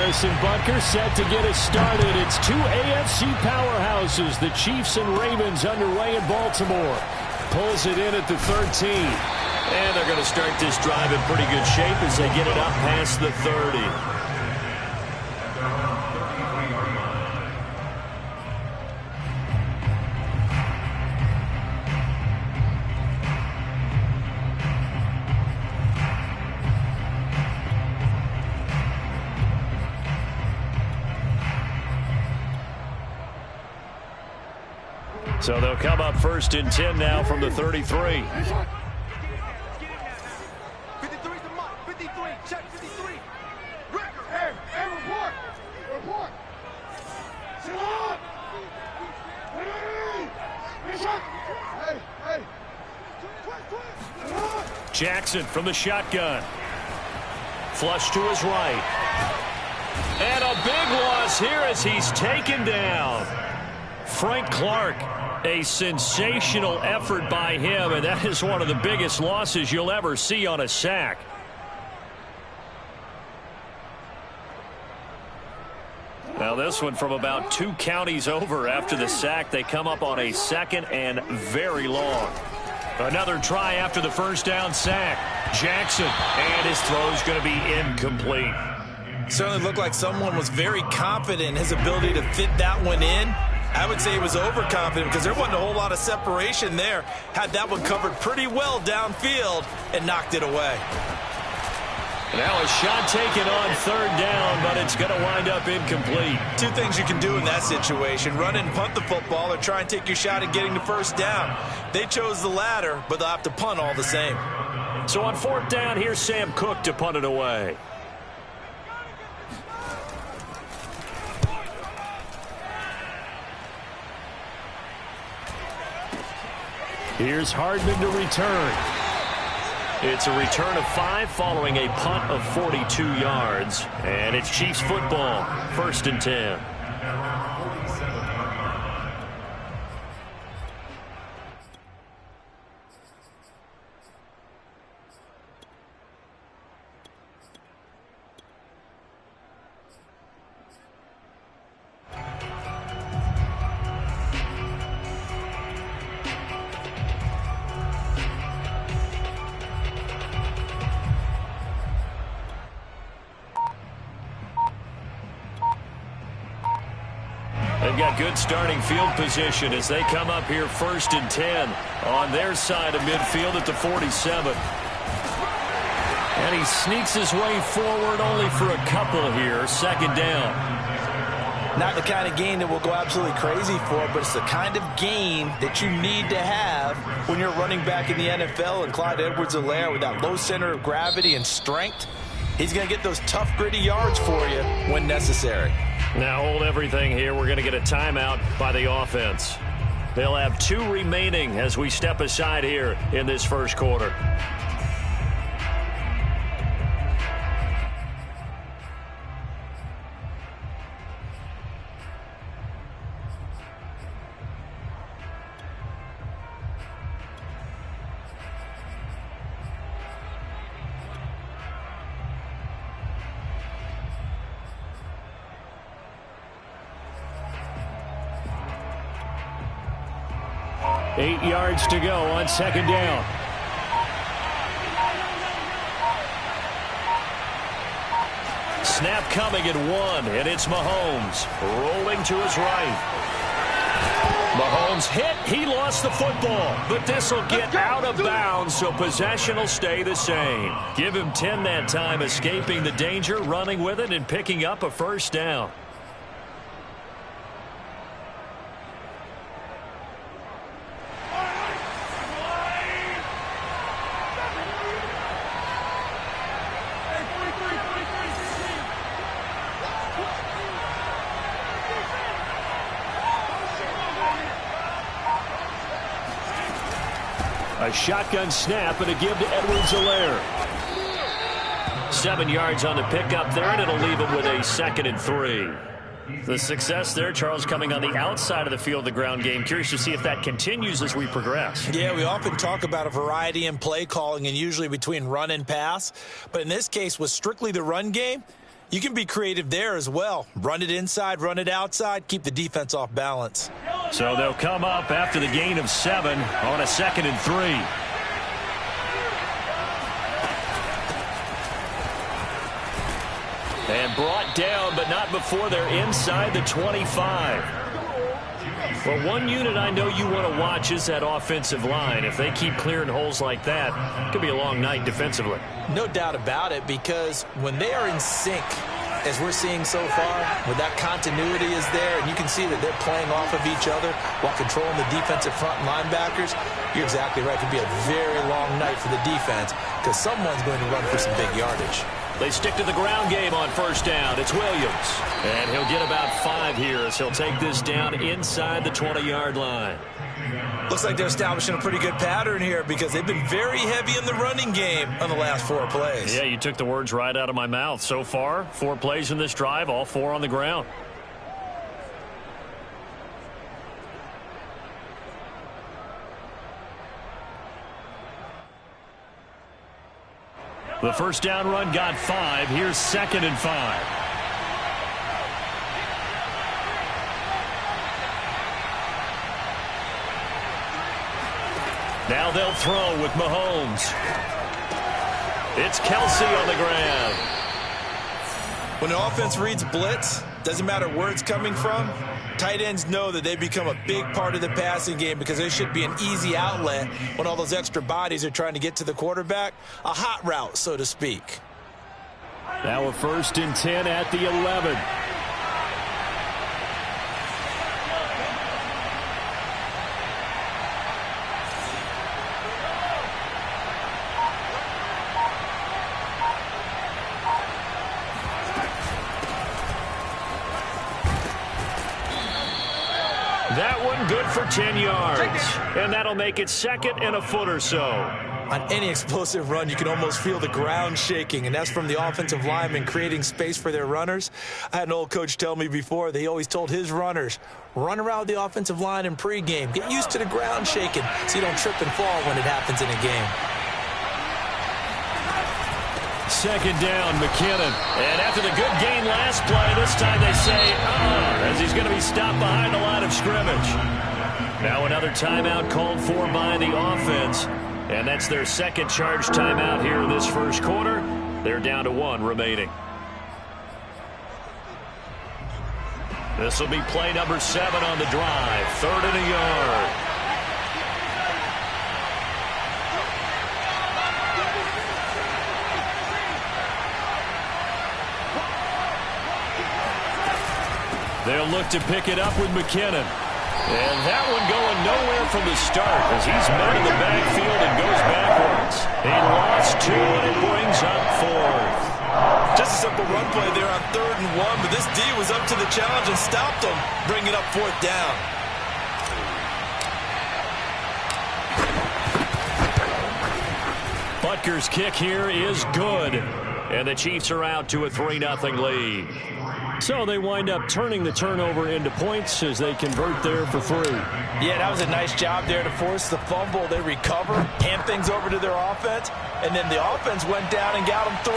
Harrison Butker set to get us started. It's two AFC powerhouses, the Chiefs and Ravens, underway in Baltimore. Pulls it in at the 13. And they're going to start this drive in pretty good shape as they get it up past the 30. So they'll come up 1st and 10 now from the 33. Jackson from the shotgun. Flush to his right. And a big loss here as he's taken down. Frank Clark, a sensational effort by him, and that is one of the biggest losses you'll ever see on a sack. Now this one from about 2 counties over after the sack. They come up on a 2nd and very long. Another try after the first down sack. Jackson, and his throw's going to be incomplete. Certainly looked like someone was very confident in his ability to fit that one in. I would say he was overconfident because there wasn't a whole lot of separation there. Had that one covered pretty well downfield and knocked it away. Now a shot taken on 3rd down, but it's going to wind up incomplete. 2 things you can do in that situation: run and punt the football, or try and take your shot at getting the 1st down. They chose the latter, but they'll have to punt all the same. So on 4th down, here's Sam Cook to punt it away. Here's Hardman to return. It's a return of 5 following a punt of 42 yards. And it's Chiefs football, 1st and 10. They've got good starting field position as they come up here 1st and 10 on their side of midfield at the 47. And he sneaks his way forward only for a couple here. 2nd down. Not the kind of gain that we'll go absolutely crazy for, but it's the kind of gain that you need to have when you're running back in the NFL. And Clyde Edwards-Helaire, with that low center of gravity and strength, he's going to get those tough, gritty yards for you when necessary. Now hold everything here. We're going to get a timeout by the offense. They'll have 2 remaining as we step aside here in this 1st quarter. Eight yards to go on 2nd down. Snap coming at 1, and it's Mahomes rolling to his right. Mahomes hit. He lost the football, but this will get out of bounds, so possession will stay the same. Give him 10 that time, escaping the danger, running with it, and picking up a 1st down. A shotgun snap and a give to Edwards-Helaire. 7 yards on the pickup there, and it'll leave him with a 2nd and 3. The success there, Charles, coming on the outside of the field, the ground game. Curious to see if that continues as we progress. Yeah, we often talk about a variety in play calling and usually between run and pass. But in this case, with strictly the run game, You can be creative there as well. Run it inside, run it outside, keep the defense off balance. So they'll come up after the gain of 7 on a 2nd and 3. And brought down, but not before they're inside the 25. Well, one unit I know you want to watch is that offensive line. If they keep clearing holes like that, it could be a long night defensively. No doubt about it, because when they are in sync, as we're seeing so far, when that continuity is there, and you can see that they're playing off of each other while controlling the defensive front linebackers, you're exactly right. It could be a very long night for the defense because someone's going to run for some big yardage. They stick to the ground game on 1st down. It's Williams. And he'll get about 5 here as he'll take this down inside the 20-yard line. Looks like they're establishing a pretty good pattern here because they've been very heavy in the running game on the last 4 plays. Yeah, you took the words right out of my mouth. So far, 4 plays in this drive, all 4 on the ground. The 1st down run got 5. Here's 2nd and 5. Now they'll throw with Mahomes. It's Kelsey on the ground. When the offense reads blitz, doesn't matter where it's coming from, tight ends know that they become a big part of the passing game because there should be an easy outlet when all those extra bodies are trying to get to the quarterback. A hot route, so to speak. Now a 1st and 10 at the 11. That one good for 10 yards. And that'll make it 2nd and a foot or so. On any explosive run, you can almost feel the ground shaking, and that's from the offensive linemen creating space for their runners. I had an old coach tell me before that he always told his runners, run around the offensive line in pregame. Get used to the ground shaking so you don't trip and fall when it happens in a game. 2nd down, McKinnon. And after the good gain last play, this time they say, as he's going to be stopped behind the line of scrimmage. Now another timeout called for by the offense. And that's their 2nd charge timeout here in this 1st quarter. They're down to 1 remaining. This will be play number 7 on the drive. 3rd and a yard. They'll look to pick it up with McKinnon. And that one going nowhere from the start as he's met in the backfield and goes backwards. He lost 2 and it brings up 4th. Just a simple run play there on 3rd and 1, but this D was up to the challenge and stopped him, bringing up 4th down. Butker's kick here is good. And the Chiefs are out to a 3-0 lead. So they wind up turning the turnover into points as they convert there for 3. Yeah, that was a nice job there to force the fumble. They recover, hand things over to their offense, and then the offense went down and got them 3.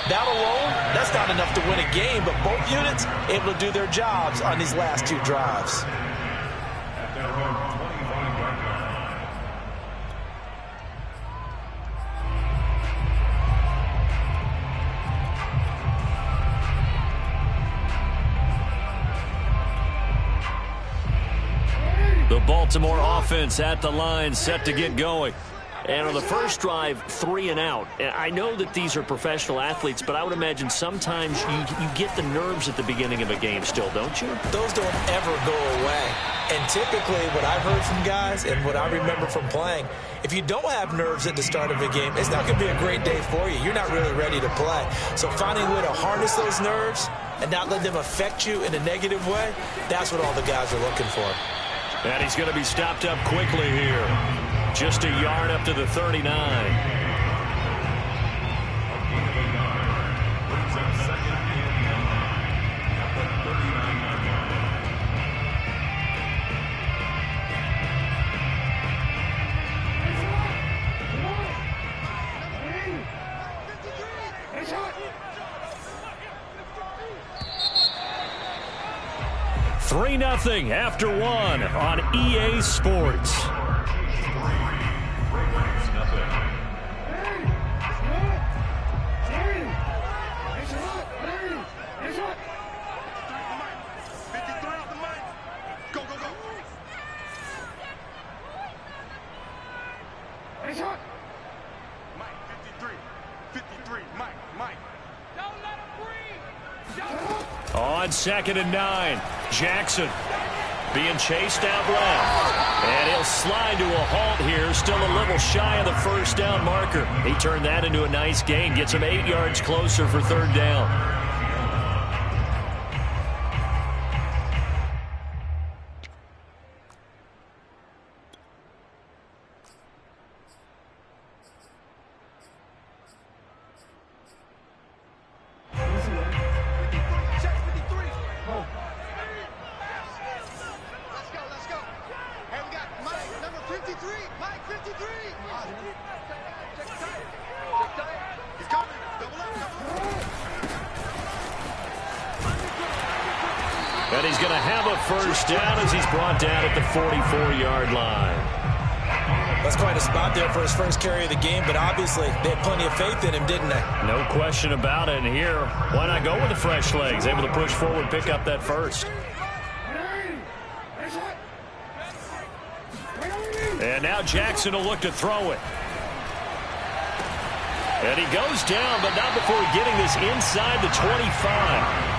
That alone, that's not enough to win a game, but both units able to do their jobs on these last 2 drives. The Baltimore offense at the line, set to get going. And on the first drive, 3 and out. And I know that these are professional athletes, but I would imagine sometimes you get the nerves at the beginning of a game still, don't you? Those don't ever go away. And typically what I've heard from guys and what I remember from playing, if you don't have nerves at the start of a game, it's not going to be a great day for you. You're not really ready to play. So finding a way to harness those nerves and not let them affect you in a negative way, that's what all the guys are looking for. And he's going to be stopped up quickly here. Just a yard up to the 39. 3-0 after one on EA Sports. On 2nd and 9, Jackson being chased out left. And he'll slide to a halt here, still a little shy of the first down marker. He turned that into a nice gain, gets him 8 yards closer for 3rd down. And he's going to have a first down as he's brought down at the 44-yard line. That's quite a spot there for his first carry of the game, but obviously they had plenty of faith in him, didn't they? No question about it. And here, why not go with the fresh legs? Able to push forward, pick up that first. And now Jackson will look to throw it. And he goes down, but not before getting this inside the 25.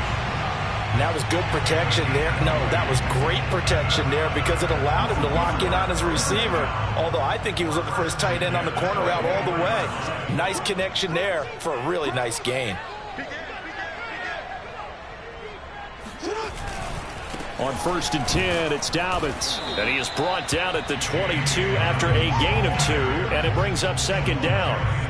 And that was good protection there. No, that was great protection there because it allowed him to lock in on his receiver, although I think he was looking for his tight end on the corner route all the way. Nice connection there for a really nice gain. On 1st and 10, it's Dobbins. And he is brought down at the 22 after a gain of 2, and it brings up 2nd down.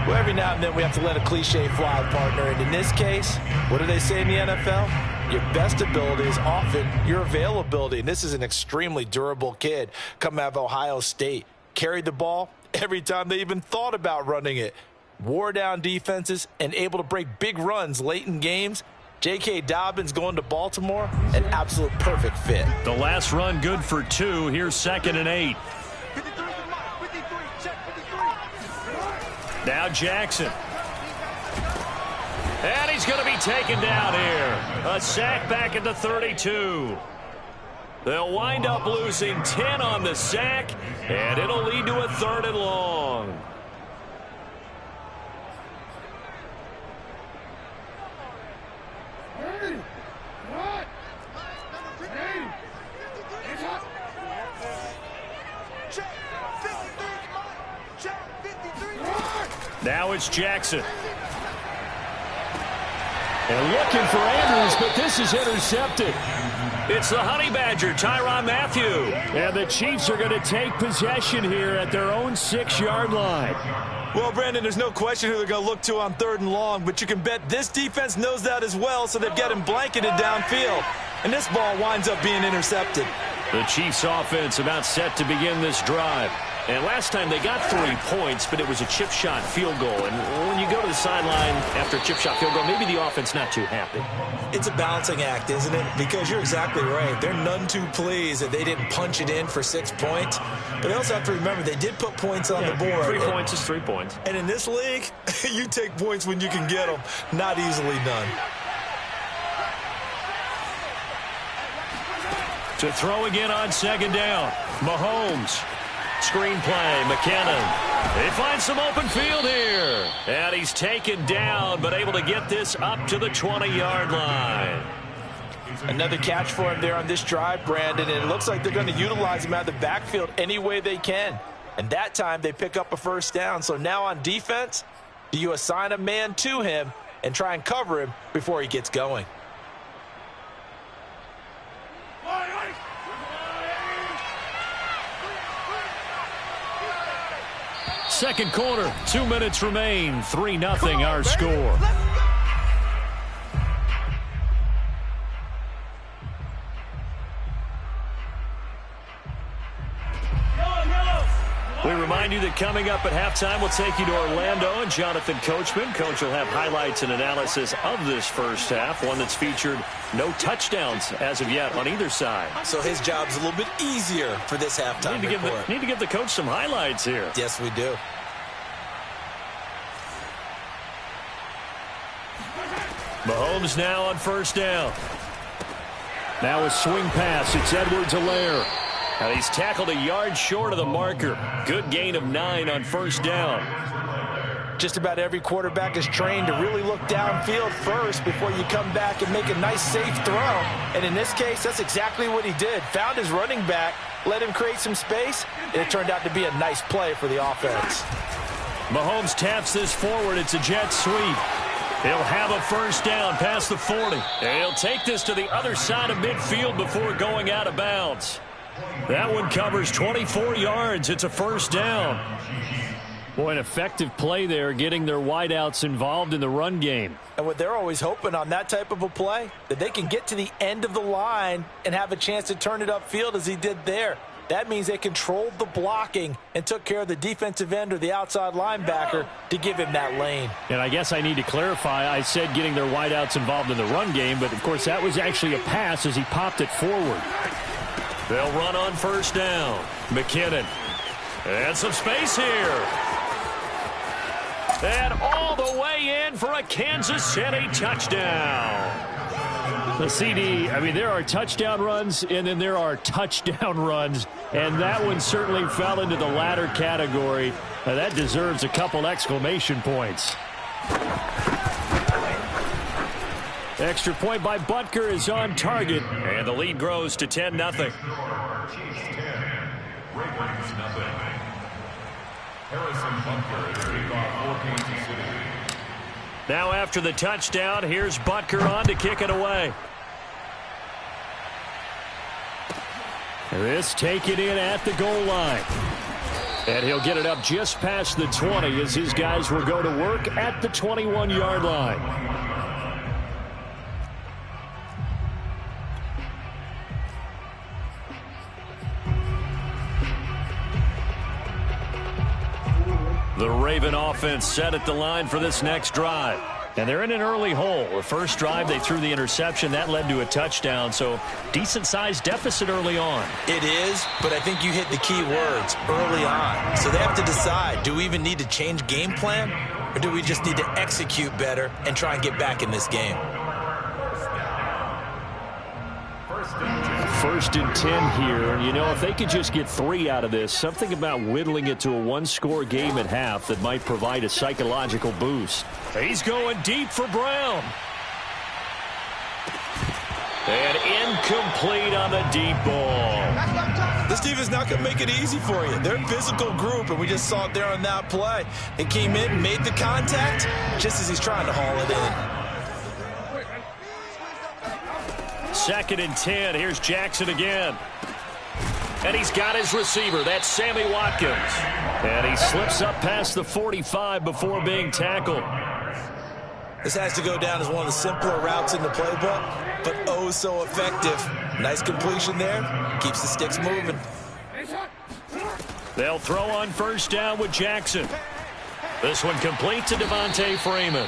Well, every now and then we have to let a cliche fly, partner. And in this case, what do they say in the NFL? Your best ability is often your availability. And this is an extremely durable kid coming out of Ohio State. Carried the ball every time they even thought about running it. Wore down defenses and able to break big runs late in games. J.K. Dobbins going to Baltimore, an absolute perfect fit. The last run good for 2. Here's 2nd and 8. Now Jackson. And he's going to be taken down here. A sack back at the 32. They'll wind up losing 10 on the sack, and it'll lead to a 3rd and long. Now it's Jackson. And looking for Andrews, but this is intercepted. It's the Honey Badger, Tyrann Mathieu. And the Chiefs are going to take possession here at their own 6-yard line. Well, Brandon, there's no question who they're going to look to on 3rd and long, but you can bet this defense knows that as well, so they've got him blanketed downfield. And this ball winds up being intercepted. The Chiefs offense about set to begin this drive. And last time they got 3 points, but it was a chip shot field goal. And when you go to the sideline after a chip shot field goal, maybe the offense not too happy. It's a balancing act, isn't it? Because you're exactly right. They're none too pleased that they didn't punch it in for 6 points. But they also have to remember they did put points on the board. 3 points is 3 points. And in this league, you take points when you can get them. Not easily done. To throw again on 2nd down. Mahomes. Screen play, McKinnon. They find some open field here. And he's taken down, but able to get this up to the 20-yard line. Another catch for him there on this drive, Brandon, and it looks like they're going to utilize him out of the backfield any way they can. And that time they pick up a 1st down. So now on defense, do you assign a man to him and try and cover him before he gets going? Second quarter, 2 minutes remain. 3-0 our score. We remind you that coming up at halftime, we'll take you to Orlando and Jonathan Coachman. Coach will have highlights and analysis of this first half, one that's featured no touchdowns as of yet on either side. So his job's a little bit easier for this halftime report. Need to give the coach some highlights here. Yes, we do. Mahomes now on first down. Now a swing pass. It's Edwards-Helaire. And he's tackled a yard short of the marker. Good gain of 9 on first down. Just about every quarterback is trained to really look downfield first before you come back and make a nice, safe throw. And in this case, that's exactly what he did. Found his running back, let him create some space, and it turned out to be a nice play for the offense. Mahomes taps this forward. It's a jet sweep. He'll have a first down past the 40. And he'll take this to the other side of midfield before going out of bounds. That one covers 24 yards. It's a first down. Boy, an effective play there, getting their wideouts involved in the run game. And what they're always hoping on that type of a play, that they can get to the end of the line and have a chance to turn it upfield as he did there. That means they controlled the blocking and took care of the defensive end or the outside linebacker to give him that lane. And I guess I need to clarify, I said getting their wideouts involved in the run game, but of course that was actually a pass as he popped it forward. They'll run on first down. McKinnon. And some space here. And all the way in for a Kansas City touchdown. The CD, I mean, there are touchdown runs, and then there are touchdown runs, and that one certainly fell into the latter category. That deserves a couple exclamation points. Extra point by Butker is on target. And the lead grows to 10-0. Now after the touchdown, here's Butker on to kick it away. This taken in at the goal line. And he'll get it up just past the 20 as his guys will go to work at the 21-yard line. The Raven offense set at the line for this next drive. And they're in an early hole. The first drive, they threw the interception. That led to a touchdown, so decent-sized deficit early on. It is, but I think you hit the key words, early on. So they have to decide, do we even need to change game plan, or do we just need to execute better and try and get back in this game? First and 10 here. You know, if they could just get 3 out of this, something about whittling it to a one-score game at half that might provide a psychological boost. He's going deep for Brown. And incomplete on the deep ball. This defense is not going to make it easy for you. They're a physical group, and we just saw it there on that play. It came in, made the contact, just as he's trying to haul it in. Second and 10. Here's Jackson again. And he's got his receiver. That's Sammy Watkins. And he slips up past the 45 before being tackled. This has to go down as one of the simpler routes in the playbook, but oh so effective. Nice completion there. Keeps the sticks moving. They'll throw on first down with Jackson. This one complete to Devontae Freeman.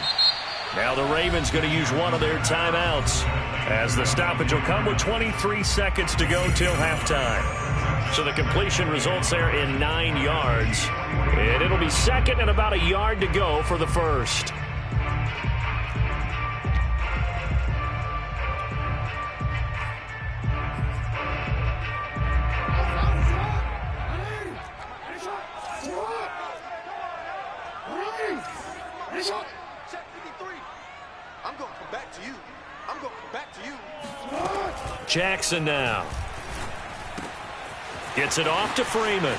Now the Ravens going to use one of their timeouts, as the stoppage will come with 23 seconds to go till halftime. So the completion results there in 9 yards. And it'll be second and about a yard to go for the first. Jackson now. Gets it off to Freeman.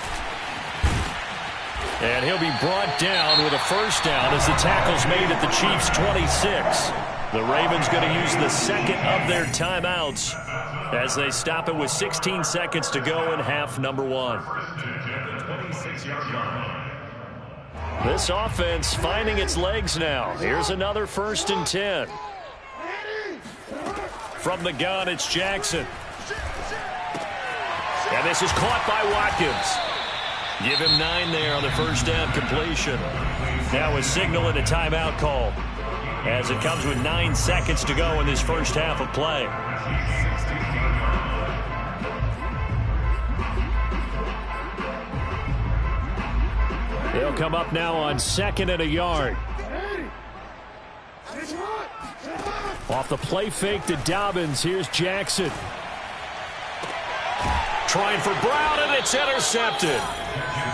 And he'll be brought down with a first down as the tackle's made at the Chiefs' 26. The Ravens going to use the second of their timeouts as they stop it with 16 seconds to go in half number 1. This offense finding its legs now. Here's another first and 10. From the gun, it's Jackson. And this is caught by Watkins. Give him 9 there on the first down completion. Now a signal and a timeout call, as it comes with 9 seconds to go in this first half of play. They'll come up now on 2nd and a yard. Off the play fake to Dobbins. Here's Jackson. Trying for Brown, and it's intercepted.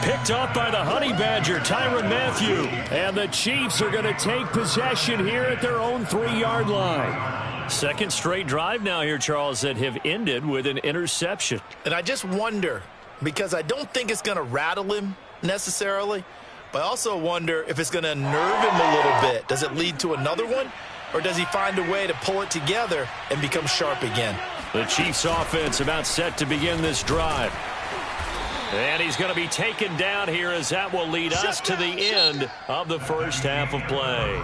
Picked up by the Honey Badger, Tyrann Mathieu. And the Chiefs are going to take possession here at their own 3-yard line. Second straight drive now here, Charles, that have ended with an interception. And I just wonder, because I don't think it's going to rattle him necessarily, but I also wonder if it's going to nerve him a little bit. Does it lead to another one? Or does he find a way to pull it together and become sharp again? The Chiefs offense about set to begin this drive. And he's going to be taken down here, as that will lead us to the end of the first half of play.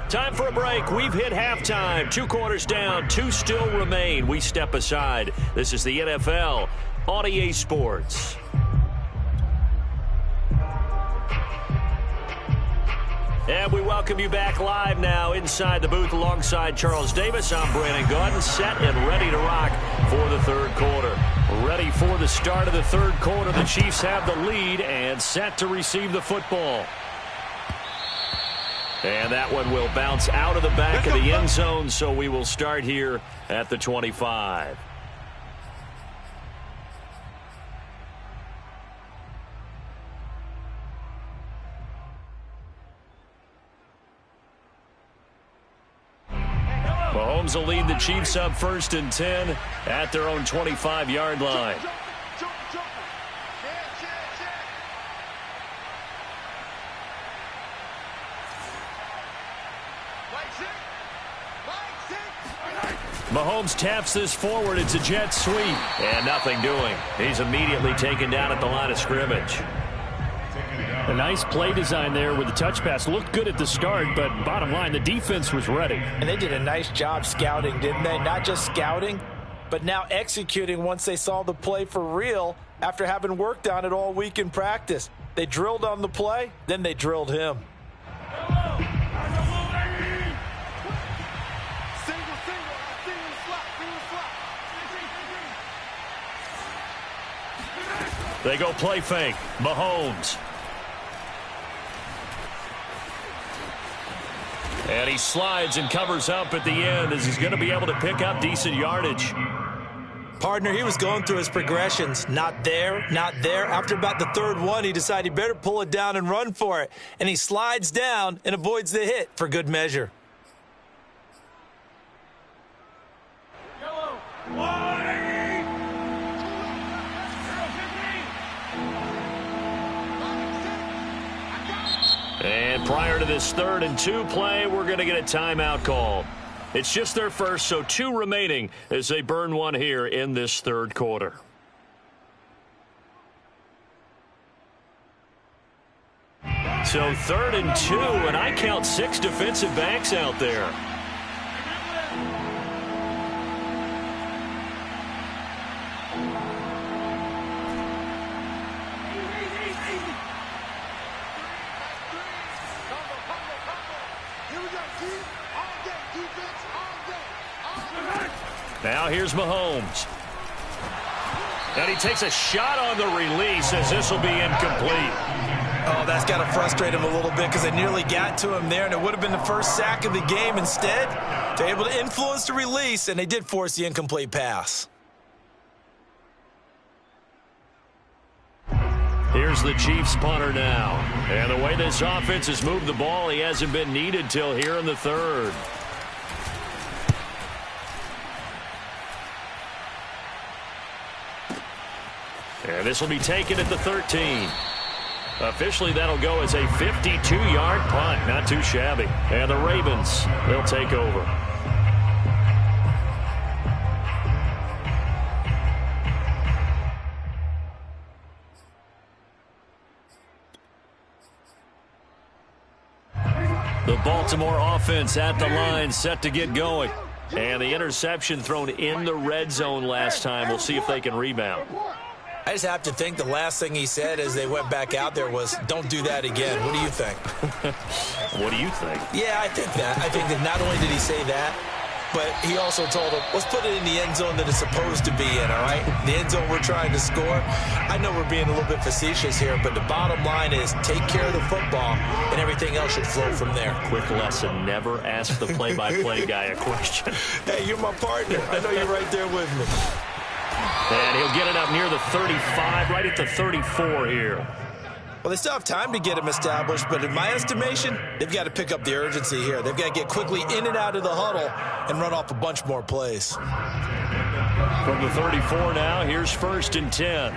Time for a break. We've hit halftime. 2 quarters down, 2 still remain. We step aside. This is the NFL on EA Sports. And we welcome you back live now inside the booth alongside Charles Davis. I'm Brandon Gaudin, set and ready to rock for the third quarter. Ready for the start of the third quarter. The Chiefs have the lead and set to receive the football. And that one will bounce out of the back of the end zone, so we will start here at the 25. Mahomes will lead the Chiefs up 1st and 10 at their own 25-yard line. Mahomes taps this forward. It's a jet sweep. And nothing doing. He's immediately taken down at the line of scrimmage. A nice play design there with the touch pass. Looked good at the start, but bottom line, the defense was ready. And they did a nice job scouting, didn't they? Not just scouting, but now executing once they saw the play for real after having worked on it all week in practice. They drilled on the play, then they drilled him. They go play fake. Mahomes. And he slides and covers up at the end, as he's going to be able to pick up decent yardage. Partner, he was going through his progressions. Not there, not there. After about the third one, he decided he better pull it down and run for it. And he slides down and avoids the hit for good measure. And prior to this 3rd and 2 play, we're going to get a timeout call. It's just their first, so 2 remaining as they burn one here in this third quarter. So 3rd and 2, and I count 6 defensive backs out there. Now here's Mahomes. And he takes a shot on the release, as this will be incomplete. Oh, that's got to frustrate him a little bit, because they nearly got to him there, and it would have been the first sack of the game. Instead, they're able to influence the release, and they did force the incomplete pass. Here's the Chiefs punter now. And the way this offense has moved the ball, he hasn't been needed till here in the 3rd. And this will be taken at the 13. Officially, that'll go as a 52-yard punt. Not too shabby. And the Ravens, they'll take over. The Baltimore offense at the line, set to get going. And the interception thrown in the red zone last time. We'll see if they can rebound. I just have to think the last thing he said as they went back out there was, don't do that again. What do you think? What do you think? Yeah, I think that. I think that not only did he say that, but he also told him, let's put it in the end zone that it's supposed to be in, all right? The end zone we're trying to score. I know we're being a little bit facetious here, but the bottom line is take care of the football, and everything else should flow from there. Quick lesson, never ask the play-by-play guy a question. Hey, you're my partner. I know you're right there with me. And he'll get it up near the 35, right at the 34 here. Well, they still have time to get him established, but in my estimation, they've got to pick up the urgency here. They've got to get quickly in and out of the huddle and run off a bunch more plays. From the 34 now, here's 1st and 10.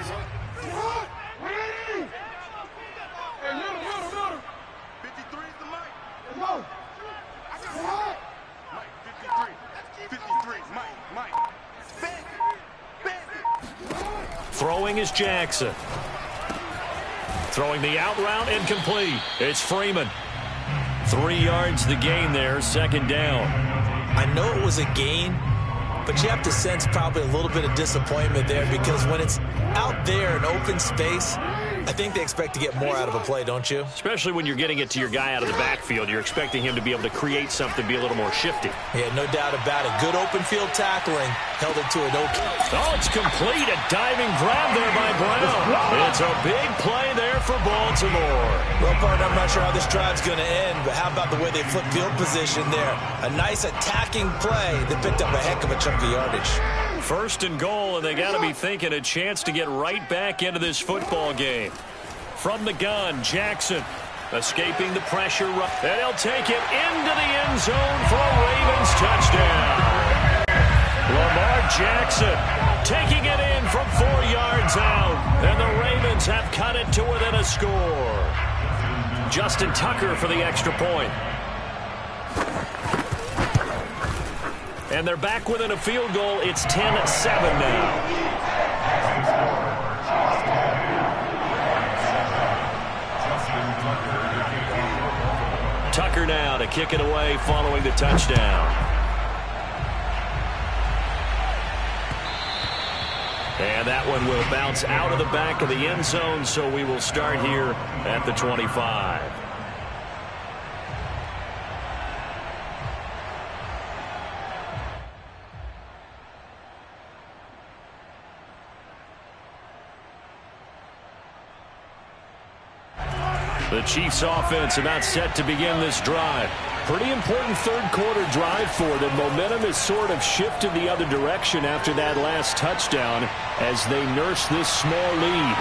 Throwing is Jackson. Throwing the out route, incomplete. It's Freeman. 3 yards the gain there, 2nd down. I know it was a gain, but you have to sense probably a little bit of disappointment there because when it's out there in open space, I think they expect to get more out of a play, don't you? Especially when you're getting it to your guy out of the backfield. You're expecting him to be able to create something, be a little more shifty. Yeah, no doubt about it. Good open field tackling. Held it to an okay. Oh, it's complete. A diving grab there by Brown. It's a big play there for Baltimore. Well, partner, I'm not sure how this drive's going to end, but how about the way they flip field position there? A nice attacking play that picked up a heck of a chunk of yardage. 1st and goal, and they got to be thinking a chance to get right back into this football game. From the gun, Jackson escaping the pressure. And he'll take it into the end zone for a Ravens touchdown. Lamar Jackson taking it in from 4 yards out. And the Ravens have cut it to within a score. Justin Tucker for the extra point. And they're back within a field goal. It's 10-7 now. Tucker now to kick it away following the touchdown. And that one will bounce out of the back of the end zone, so we will start here at the 25. The Chiefs offense about set to begin this drive. Pretty important third-quarter drive for them. Momentum has sort of shifted the other direction after that last touchdown as they nurse this small lead.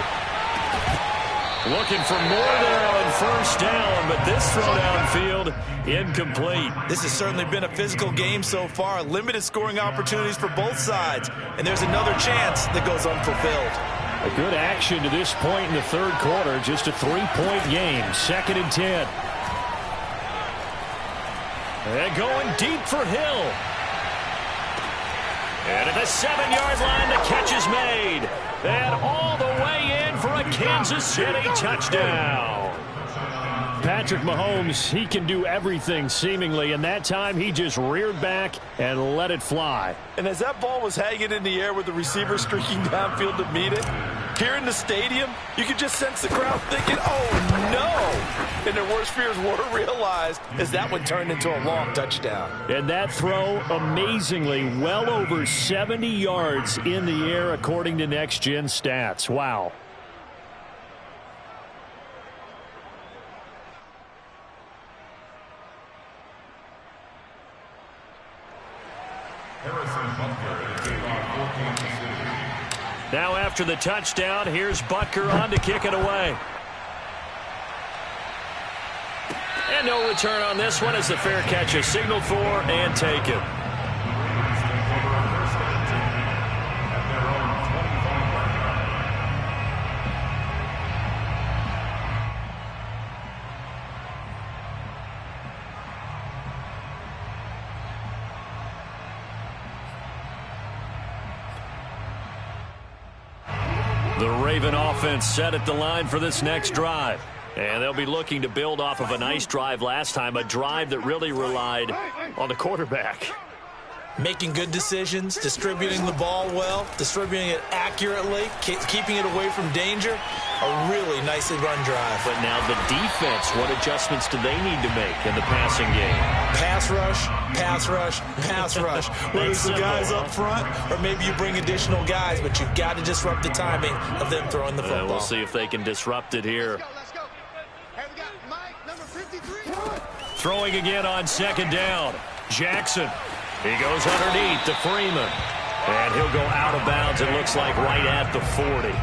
Looking for more there on 1st down, but this throw downfield incomplete. This has certainly been a physical game so far. Limited scoring opportunities for both sides. And there's another chance that goes unfulfilled. A good action to this point in the 3rd quarter. Just a 3-point game. 2nd and 10. And going deep for Hill. And at the 7-yard line, the catch is made. And all the way in for a Kansas City touchdown. Patrick Mahomes, he can do everything seemingly, and that time he just reared back and let it fly. And as that ball was hanging in the air with the receiver streaking downfield to meet it, here in the stadium, you could just sense the crowd thinking, oh no! And their worst fears were realized as that one turned into a long touchdown. And that throw, amazingly, well over 70 yards in the air according to Next Gen Stats. Wow. Now after the touchdown, here's Butker on to kick it away. And no return on this one as the fair catch is signaled for and taken. The Raven offense set at the line for this next drive. And they'll be looking to build off of a nice drive last time, a drive that really relied on the quarterback. making good decisions, distributing the ball well, distributing it accurately, keeping it away from danger. A really nicely run drive. But now the defense, what adjustments do they need to make in the passing game? Pass rush, pass rush, pass rush. Whether it's the guys up front or maybe you bring additional guys, but you've got to disrupt the timing of them throwing the football. We'll see if they can disrupt it here. Let's go. Hey, we got Mike, number 53. Throwing again on second down. Jackson. He goes underneath to Freeman. And he'll go out of bounds, it looks like, right at the 40.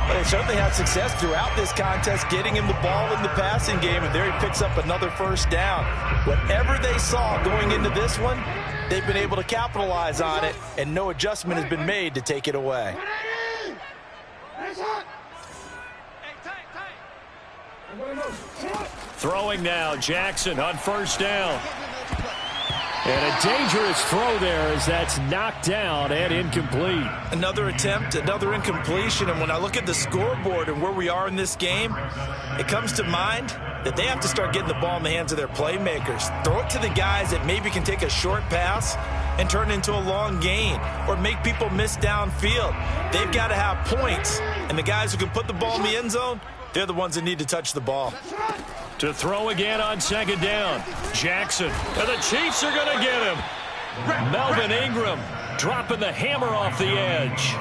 Well, they certainly had success throughout this contest getting him the ball in the passing game, and there he picks up another first down. Whatever they saw going into this one, they've been able to capitalize on it, and no adjustment has been made to take it away. Throwing now, Jackson on first down. And a dangerous throw there as that's knocked down and incomplete. Another attempt, another incompletion, and when I look at the scoreboard and where we are in this game, it comes to mind that they have to start getting the ball in the hands of their playmakers. Throw it to the guys that maybe can take a short pass and turn it into a long gain or make people miss downfield. They've got to have points, and the guys who can put the ball in the end zone, they're the ones that need to touch the ball. To throw again on second down. Jackson. And the Chiefs are going to get him. Melvin Ingram dropping the hammer off the edge.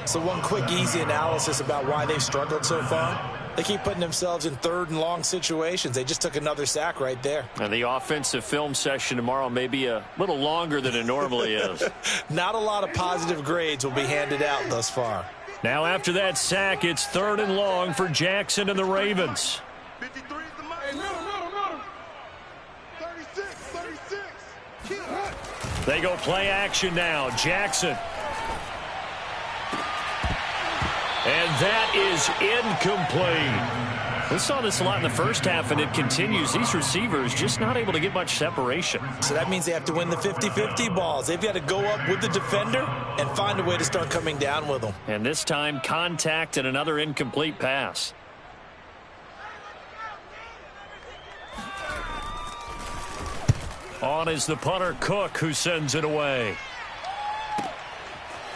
So one quick, easy analysis about why they've struggled so far. They keep putting themselves in third and long situations. They just took another sack right there. And the offensive film session tomorrow may be a little longer than it normally is. Not a lot of positive grades will be handed out thus far. Now after that sack, it's third and long for Jackson and the Ravens. 53 is the mark. Hey, middle. 36. They go play action now. Jackson. And that is incomplete. We saw this a lot in the first half, and it continues. These receivers just not able to get much separation. So that means they have to win the 50-50 balls. They've got to go up with the defender and find a way to start coming down with them. And this time, contact and another incomplete pass. On is the punter, Cook, who sends it away.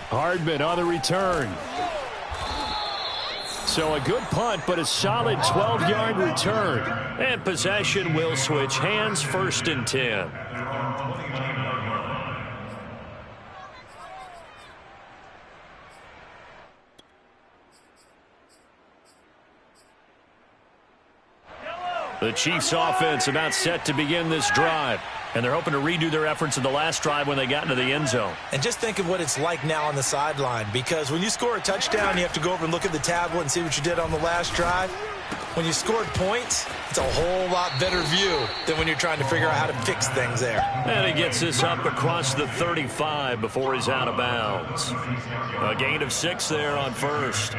Hardman on the return. So a good punt, but a solid 12-yard return. And possession will switch hands, 1st and 10. The Chiefs offense about set to begin this drive. And they're hoping to redo their efforts in the last drive when they got into the end zone. And just think of what it's like now on the sideline, because when you score a touchdown, you have to go over and look at the tablet and see what you did on the last drive. When you scored points, it's a whole lot better view than when you're trying to figure out how to fix things there. And he gets this up across the 35 before he's out of bounds. A gain of 6 there on first.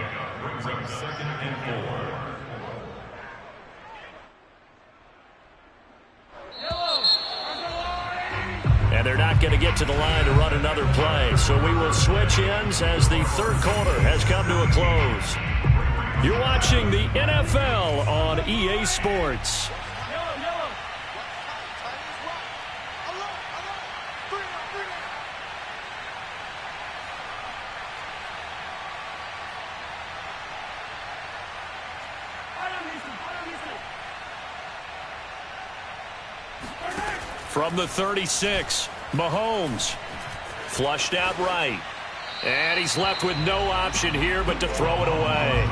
And they're not going to get to the line to run another play. So we will switch ends as the third quarter has come to a close. You're watching the NFL on EA Sports. From the 36, Mahomes flushed out right. And he's left with no option here but to throw it away.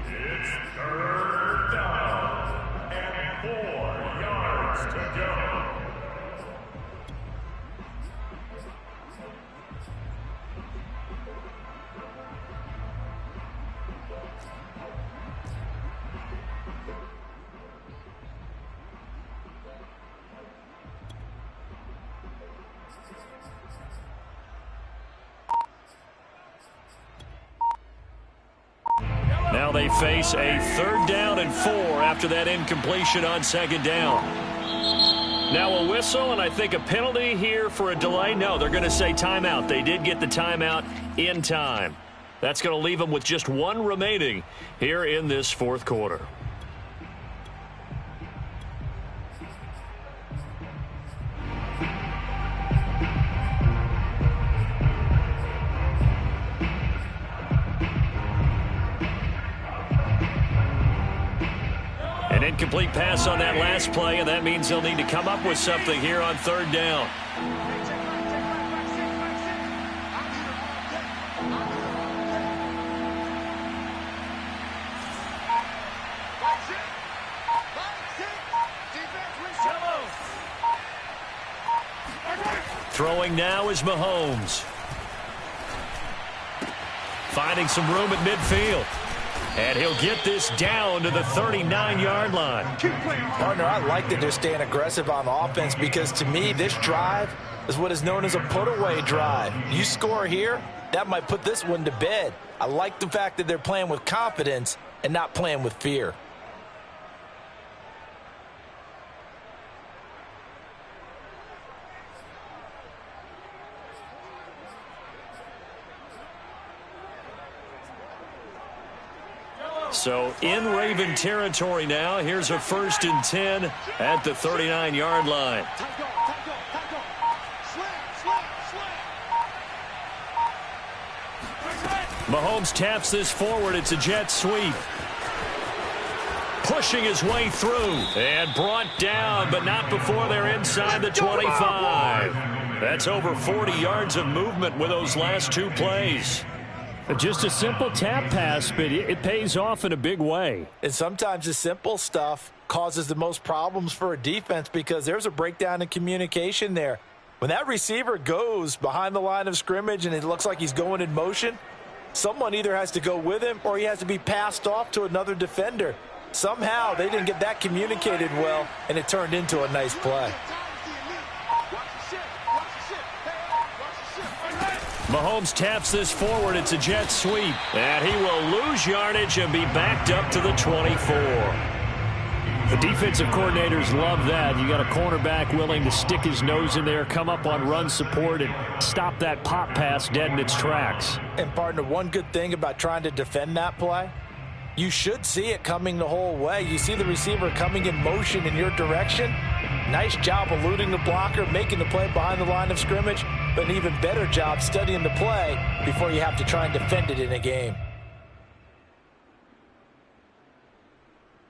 It's third down and 4 yards to go. Now they face a 3rd down and 4 after that incompletion on 2nd down. Now a whistle and I think a penalty here for a delay. No, they're going to say timeout. They did get the timeout in time. That's going to leave them with just 1 remaining here in this 4th quarter. An incomplete pass on that last play, and that means they'll need to come up with something here on third down. Throwing now is Mahomes. Finding some room at midfield. And he'll get this down to the 39-yard line. Partner, I like that they're staying aggressive on offense because to me, this drive is what is known as a put-away drive. You score here, that might put this one to bed. I like the fact that they're playing with confidence and not playing with fear. So in Raven territory now. Here's a 1st and 10 at the 39-yard line. Mahomes taps this forward. It's a jet sweep. Pushing his way through and brought down, but not before they're inside the 25. That's over 40 yards of movement with those last two plays. Just a simple tap pass, but it pays off in a big way. And sometimes the simple stuff causes the most problems for a defense because there's a breakdown in communication there. When that receiver goes behind the line of scrimmage and it looks like he's going in motion, someone either has to go with him or he has to be passed off to another defender. Somehow they didn't get that communicated well, and it turned into a nice play. Mahomes taps this forward. It's a jet sweep. And he will lose yardage and be backed up to the 24. The defensive coordinators love that. You got a cornerback willing to stick his nose in there, come up on run support, and stop that pop pass dead in its tracks. And, partner, one good thing about trying to defend that play, you should see it coming the whole way. You see the receiver coming in motion in your direction. Nice job eluding the blocker, making the play behind the line of scrimmage, but an even better job studying the play before you have to try and defend it in a game.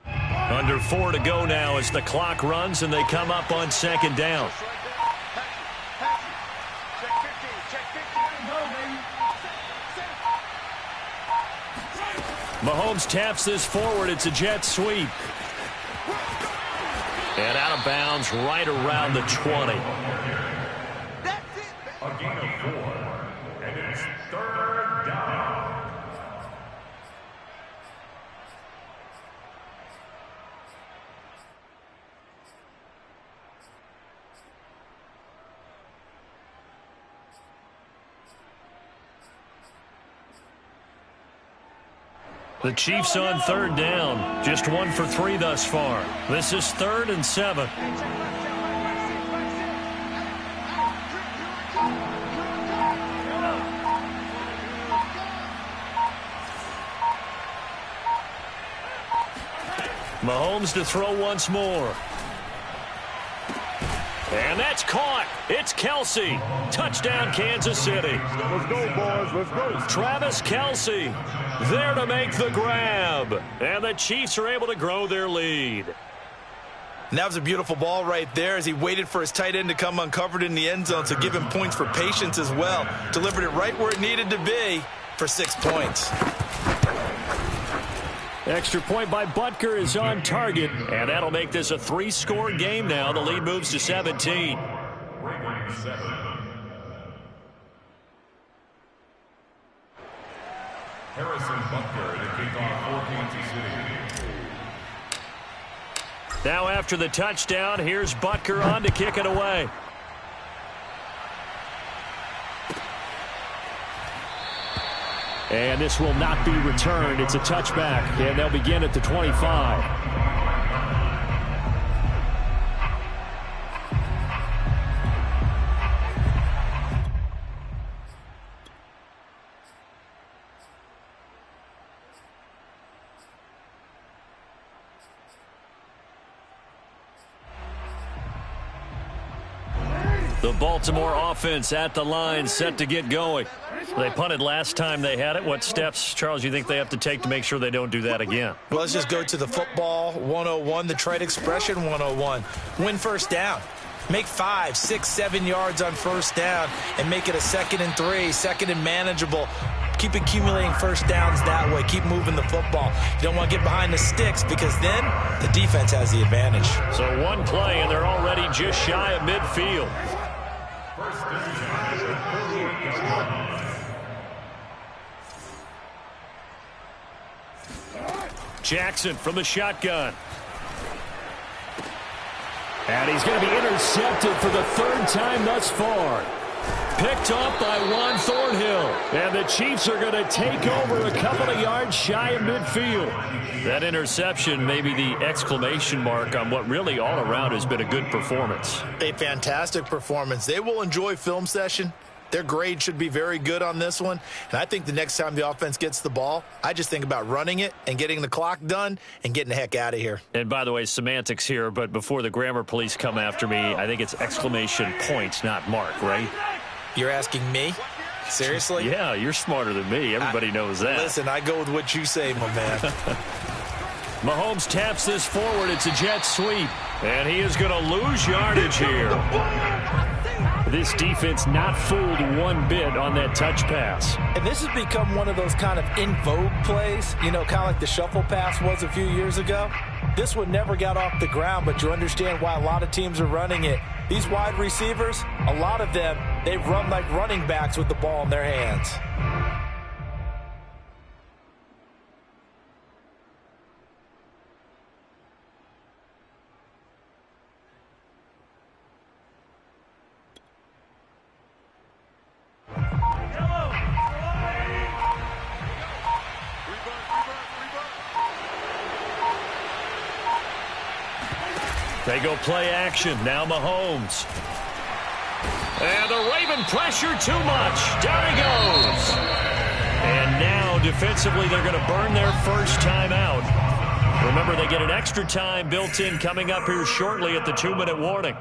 Under 4 to go now as the clock runs and they come up on 2nd down. Mahomes taps this forward. It's a jet sweep. And out of bounds right around the 20. A gain of 4, and it's 3rd down. The Chiefs on 3rd down. Just 1 for 3 thus far. This is 3rd and 7. Mahomes to throw once more. And that's caught. It's Kelce. Touchdown, Kansas City. Let's go, boys. Let's go. Travis Kelce there to make the grab. And the Chiefs are able to grow their lead. And that was a beautiful ball right there as he waited for his tight end to come uncovered in the end zone, so give him points for patience as well. Delivered it right where it needed to be for 6 points. Extra point by Butker is on target. And that'll make this a 3-score game now. The lead moves to 17. Raven 7. Harrison Butker to kick off for Kansas City. Now after the touchdown, here's Butker on to kick it away. And this will not be returned. It's a touchback, and they'll begin at the 25. The Baltimore offense at the line, set to get going. They punted last time they had it. What steps, Charles, you think they have to take to make sure they don't do that again? Well, let's just go to the football 101, the trade expression 101. Win first down. Make 5, 6, 7 yards on first down and make it a 2nd and 3, 2nd and manageable. Keep accumulating first downs that way. Keep moving the football. You don't want to get behind the sticks because then the defense has the advantage. So one play, and they're already just shy of midfield. Jackson from the shotgun. And he's going to be intercepted for the 3rd time thus far. Picked off by Juan Thornhill. And the Chiefs are going to take over a couple of yards shy of midfield. That interception may be the exclamation mark on what really all around has been a good performance. A fantastic performance. They will enjoy film session. Their grade should be very good on this one. And I think the next time the offense gets the ball, I just think about running it and getting the clock done and getting the heck out of here. And by the way, semantics here, but before the grammar police come after me, I think it's exclamation points, not mark, right? You're asking me? Seriously? Yeah, you're smarter than me. Everybody knows that. Listen, I go with what you say, my man. Mahomes taps this forward. It's a jet sweep. And he is going to lose yardage here. This defense not fooled one bit on that touch pass. And this has become one of those kind of in vogue plays, you know, kind of like the shuffle pass was a few years ago. This one never got off the ground, but you understand why a lot of teams are running it. These wide receivers, a lot of them, they run like running backs with the ball in their hands. They go play action. Now Mahomes. And the Raven pressure too much. Down he goes. And now defensively they're going to burn their first time out. Remember, they get an extra time built in coming up here shortly at the 2-minute warning.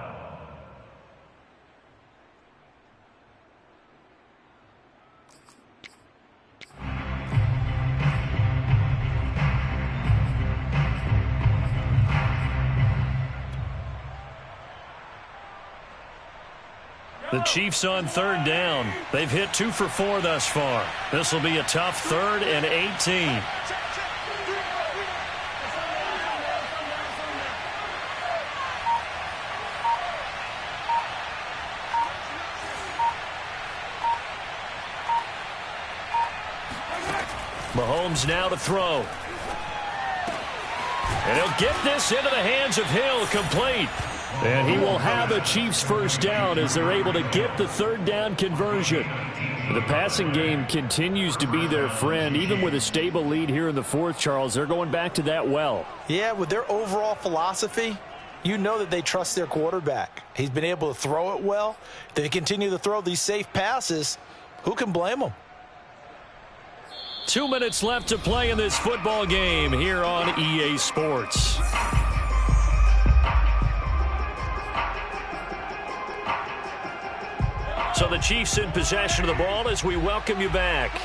The Chiefs on 3rd down. They've hit 2 for 4 thus far. This will be a tough 3rd and 18. Mahomes now to throw. And he'll get this into the hands of Hill, complete. And he will have a Chiefs first down as they're able to get the 3rd down conversion. The passing game continues to be their friend. Even with a stable lead here in the 4th, Charles, they're going back to that well. Yeah, with their overall philosophy, you know that they trust their quarterback. He's been able to throw it well. If they continue to throw these safe passes, who can blame them? 2 minutes left to play in this football game here on EA Sports. So the Chiefs in possession of the ball as we welcome you back.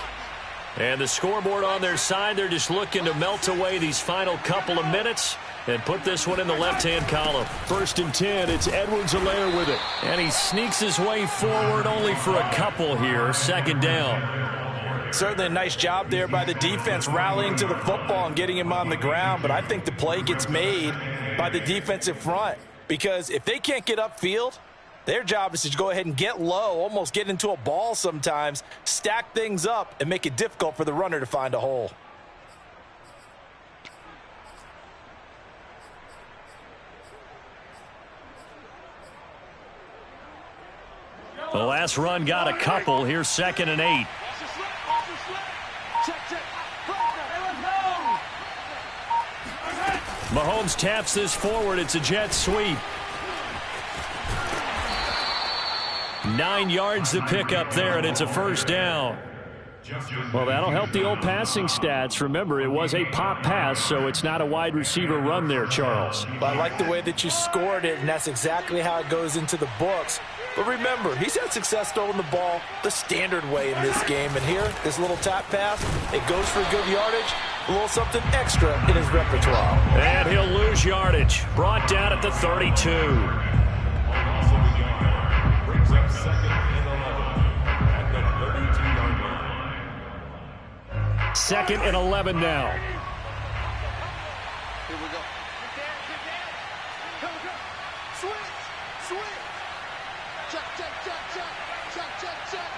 And the scoreboard on their side, they're just looking to melt away these final couple of minutes and put this one in the left-hand column. 1st and 10, it's Edwards-Helaire with it. And he sneaks his way forward only for a couple here, 2nd down. Certainly a nice job there by the defense rallying to the football and getting him on the ground, but I think the play gets made by the defensive front because if they can't get upfield, their job is to go ahead and get low, almost get into a ball sometimes, stack things up, and make it difficult for the runner to find a hole. The last run got a couple. Here's 2nd and 8. Mahomes taps this forward. It's a jet sweep. 9 yards to pick up there, and it's a first down. Well, that'll help the old passing stats. Remember, it was a pop pass, so it's not a wide receiver run there, Charles. But I like the way that you scored it, and that's exactly how it goes into the books. But remember, he's had success throwing the ball the standard way in this game. And here, this little tap pass, it goes for good yardage, a little something extra in his repertoire. And he'll lose yardage. Brought down at the 32. Also the yard. Brings up 2nd and 11 at the 32-yard line. 2nd and 11 now. Here we go. Here we go. Switch. Switch. Check, check, check, check. Check, check, check.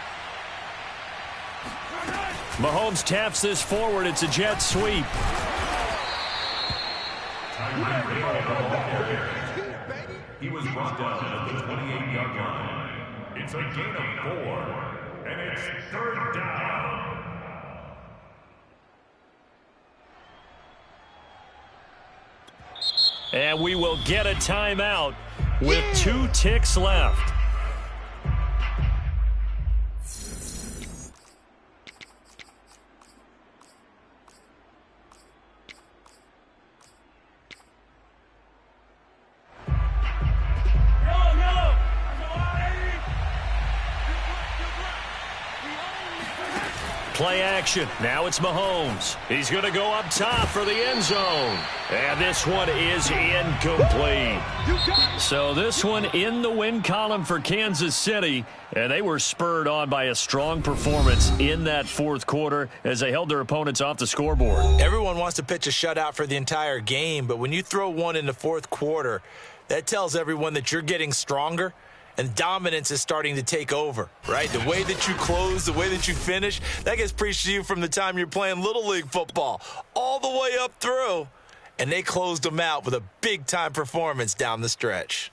Mahomes taps this forward. It's a jet sweep. He was brought down at the 28-yard line. It's a gain of 4, and it's 3rd down. And we will get a timeout with 2 ticks left. Play action. Now it's Mahomes. He's going to go up top for the end zone. And this one is incomplete. So this one in the win column for Kansas City. And they were spurred on by a strong performance in that 4th quarter as they held their opponents off the scoreboard. Everyone wants to pitch a shutout for the entire game, but when you throw one in the 4th quarter, that tells everyone that you're getting stronger. And dominance is starting to take over, right? The way that you close, the way that you finish, that gets preached to you from the time you're playing Little League football all the way up through. And they closed them out with a big-time performance down the stretch.